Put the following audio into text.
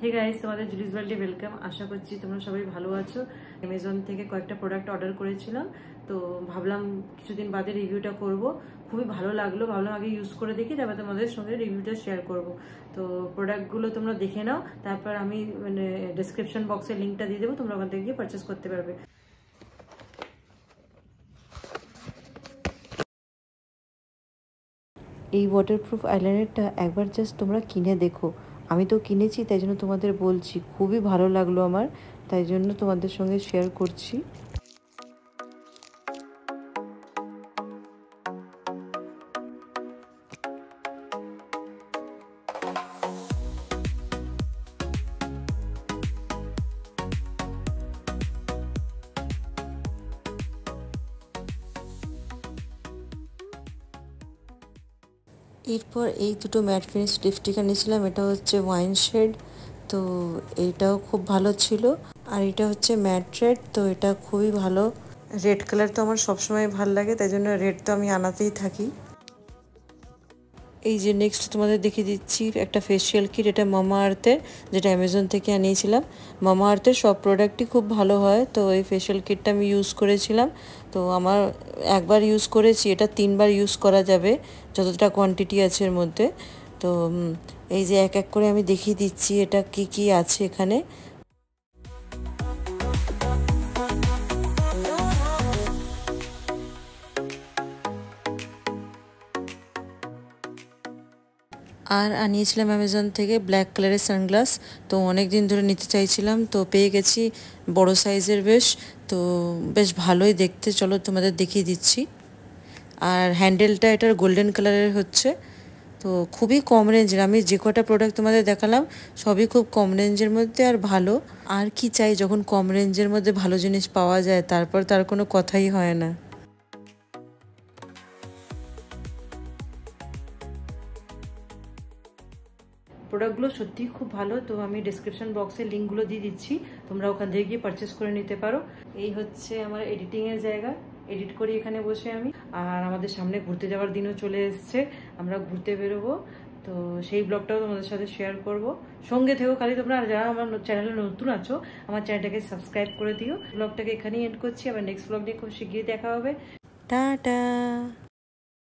Hey guys, তোমাদের জুলিস ওয়ার্ল্ডে welcome. আশা করছি তোমরা সবাই ভালো আছো। অ্যামাজন থেকে কয়েকটা প্রোডাক্ট অর্ডার করেছিলাম, তো ভাবলাম কিছুদিন বাদে রিভিউটা করব। খুবই ভালো লাগলো, ভাবলাম আগে ইউজ করে দেখি, তারপর তোমাদের সঙ্গে রিভিউটা শেয়ার করব। তো প্রোডাক্টগুলো তোমরা দেখে নাও, তারপর আমি ডেসক্রিপশন বক্সে লিঙ্কটা দিয়ে দেবো, তোমরা ওখান থেকে গিয়ে পারচেস করতে পারবে। এই ওয়াটারপ্রুফ আইলাইনারটা একবার জাস্ট তোমরা কিনে দেখো। আমি তো কিনেছি, তাই জন্য তোমাদের বলছি, খুবই ভালো লাগলো আমার, তাই জন্য তোমাদের সঙ্গে শেয়ার করছি। এরপর এই দুটো ম্যাট ফিনিশ লিপস্টিক নিয়েছিলাম। এটা হচ্ছে ওয়াইন শেড, তো এটাও খুব ভালো ছিল। আর এটা হচ্ছে ম্যাট রেড, তো এটা খুবই ভালো। রেড কালার তো আমার সবসময় ভালো লাগে, তাই জন্য রেড তো আমি আনাতেই থাকি। এই যে নেক্সট তোমাদের দেখিয়ে দিচ্ছি একটা ফেসিয়াল কিট। এটা মামা আর্থের, যেটা অ্যামাজন থেকে আনিয়েছিলাম। মামা আর্থের সব প্রোডাক্টই খুব ভালো হয়, তো এই ফেসিয়াল কিটটা আমি ইউজ করেছিলাম। তো আমার একবার ইউজ করেছি, এটা 3বার ইউজ করা যাবে যতটা কোয়ান্টিটি আছে এর মধ্যে। তো এই যে এক এক করে আমি দেখিয়ে দিচ্ছি এটা কি কি আছে এখানে। আর আনিয়েছিলাম অ্যামাজন থেকে ব্ল্যাক কালারের সানগ্লাস। তো অনেক দিন ধরে নিতে চাইছিলাম, তো পেয়ে গেছি বড় সাইজের বেশ। তো বেশ ভালোই দেখতে, চলো তোমাদের দেখিয়ে দিচ্ছি। আর হ্যান্ডেলটা এটার গোল্ডেন কালারের হচ্ছে। তো খুবই কম রেঞ্জের, আমি যে কটা প্রোডাক্ট তোমাদের দেখালাম সবই খুব কম রেঞ্জের মধ্যে আর ভালো। আর কি চাই, যখন কম রেঞ্জের মধ্যে ভালো জিনিস পাওয়া যায় তারপর তার কোনো কথাই হয় না। প্রোডাক্টগুলো সত্যিই খুব ভালো, তো আমি ডিসক্রিপশন বক্সে লিঙ্কগুলো দিয়ে দিচ্ছি, তোমরা ওখান থেকে গিয়ে পারচেস করে নিতে পারো। এই হচ্ছে আমার এডিটিংয়ের জায়গা, এডিট করি এখানে বসে আমি। আর আমাদের সামনে ঘুরতে যাওয়ার দিনও চলে এসছে, আমরা ঘুরতে বেরোবো, তো সেই ব্লগটাও তোমাদের সাথে শেয়ার করব। সঙ্গে থেকেও খালি তোমরা, আর যারা আমার চ্যানেলে নতুন আছো আমার চ্যানেলটাকে সাবস্ক্রাইব করে দিও। ব্লগটাকে এখানেই এন্ড করছি, আবার নেক্সট ব্লগ নিয়ে খুব শিগগিরই দেখা হবে। টাটা।